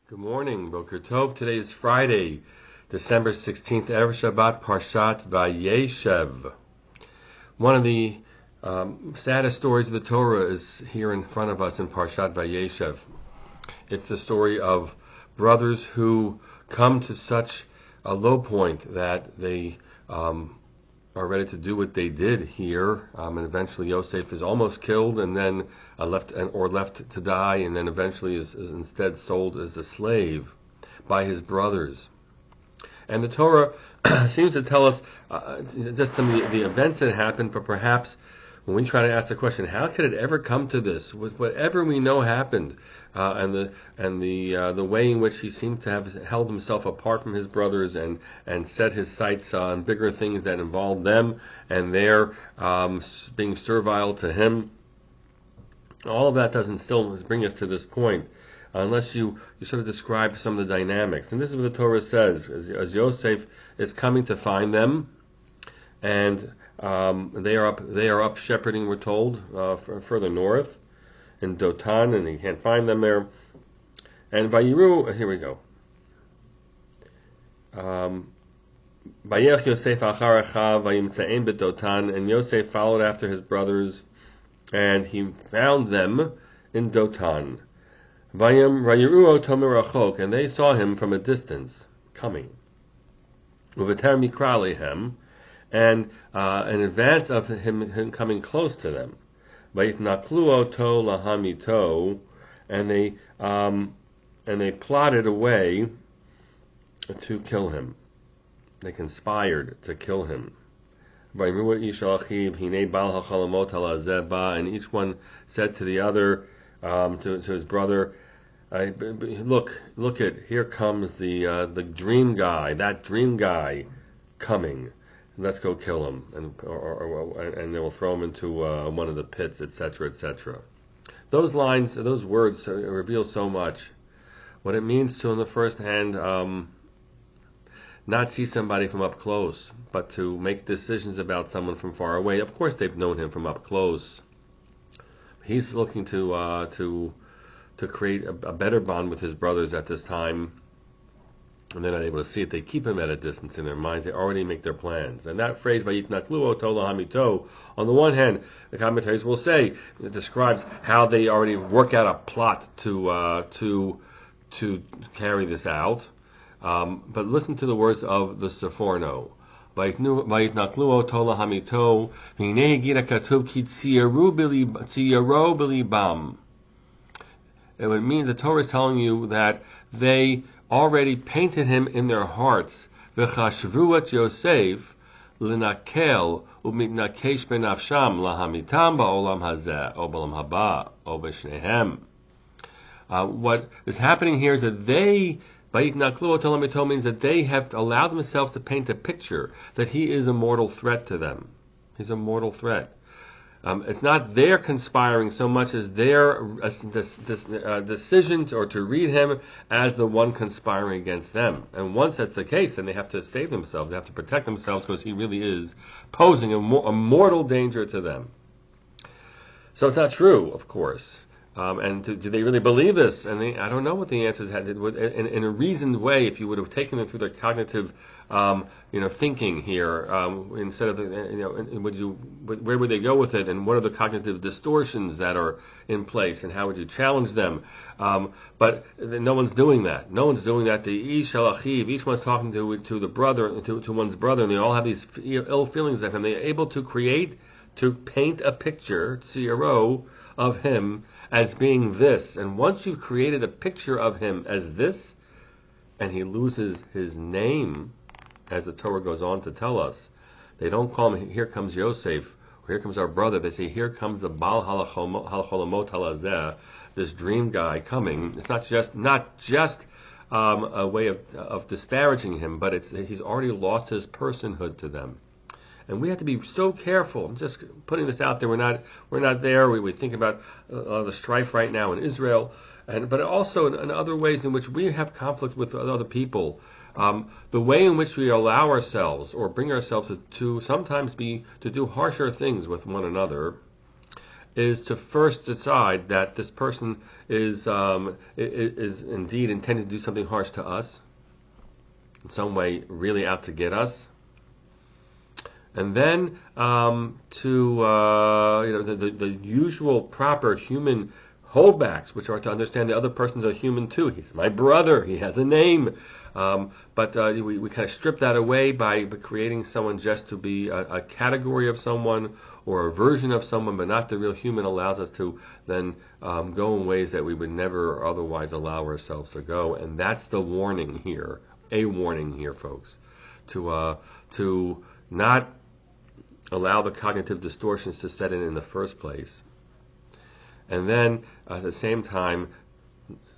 Good morning, Boker Tov. Today is Friday, December 16th, Erev Shabbat, Parshat Vayeshev. One of the saddest stories of the Torah is here in front of us in Parshat Vayeshev. It's the story of brothers who come to such a low point that they are ready to do what they did here, and eventually Yosef is almost killed, and then left to die, and then eventually is instead sold as a slave by his brothers. And the Torah seems to tell us just some of the events that happened, but perhaps when we try to ask the question, how could it ever come to this? With whatever we know happened, and the way in which he seemed to have held himself apart from his brothers and set his sights on bigger things that involved them and their being servile to him. All of that doesn't still bring us to this point, unless you sort of describe some of the dynamics. And this is what the Torah says, as Yosef is coming to find them, and they are up shepherding, we're told, further north in Dotan, and he can't find them there. And Vayiru, here we go. Vayelech Yosef achar achav vayimtzeim b'Dotan, and Yosef followed after his brothers, and he found them in Dotan. Vayiru oto merachok, and they saw him from a distance coming. Uveter mikra lehem, and in advance of him coming close to them. Vayitnaklu oto lahamito, and they plotted a way to kill him. They conspired to kill him. And each one said to the other, to his brother, look at, here comes the dream guy, that dream guy coming. Let's go kill him, and they will throw him into one of the pits, etc., etc. Those lines, those words reveal so much. What it means to, on the first hand, not see somebody from up close, but to make decisions about someone from far away. Of course, they've known him from up close. He's looking to create a better bond with his brothers at this time, and they're not able to see it. They keep him at a distance in their minds. They already make their plans. And that phrase, Vayitnaklu oto lahamito, on the one hand, the commentaries will say, it describes how they already work out a plot to carry this out. But listen to the words of the Seforno. Vayitnaklu oto lahamito, v'hinei gira katuv ki tziyaro b'libam. It would mean the Torah is telling you that they already painted him in their hearts. V'chashvuat Yosef l'nakel u'mitnakesh benafsham lahamitam ba'olam hazeh o b'olam haba o b'shnehem. What is happening here is that they, Vayitnaklu oto lahamito, means that they have allowed themselves to paint a picture that he is a mortal threat to them. He's a mortal threat. It's not their conspiring so much as their decisions, or to read him as the one conspiring against them. And once that's the case, then they have to save themselves. They have to protect themselves, because he really is posing a mortal danger to them. So it's not true, of course. And do they really believe this? And I don't know what the answers had. In a reasoned way, if you would have taken them through their cognitive, thinking here, instead of where would they go with it, and what are the cognitive distortions that are in place, and how would you challenge them? But no one's doing that. No one's doing that. The ish al achiv, each one's talking to the brother, to one's brother, and they all have these ill feelings of him. They're able to paint a picture, tziyaro, of him as being this. And once you've created a picture of him as this, and he loses his name, as the Torah goes on to tell us, they don't call him, here comes Yosef, or here comes our brother. They say, here comes the Baal Halacholamot Halazeh, this dream guy coming. It's not just a way of disparaging him, but he's already lost his personhood to them. And we have to be so careful. I'm just putting this out there. We're not there. We think about the strife right now in Israel, but also in other ways in which we have conflict with other people. The way in which we allow ourselves or bring ourselves to sometimes to do harsher things with one another is to first decide that this person is indeed intending to do something harsh to us, in some way really out to get us. And then the usual proper human holdbacks, which are to understand the other person's a human too. He's my brother. He has a name. But we kind of strip that away by creating someone just to be a category of someone or a version of someone, but not the real human, allows us to then go in ways that we would never otherwise allow ourselves to go. And that's the warning here, a warning here, folks, to not allow the cognitive distortions to set in the first place. And then at the same time,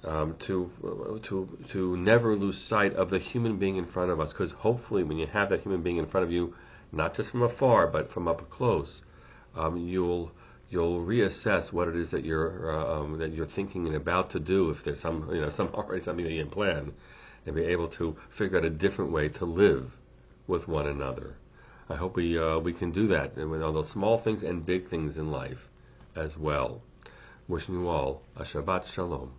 to never lose sight of the human being in front of us, because hopefully when you have that human being in front of you, not just from afar but from up close, you'll reassess what it is that you're thinking and about to do, if there's already something that you can plan, and be able to figure out a different way to live with one another. I hope we can do that, and with all those small things and big things in life as well. Wishing you all a Shabbat Shalom.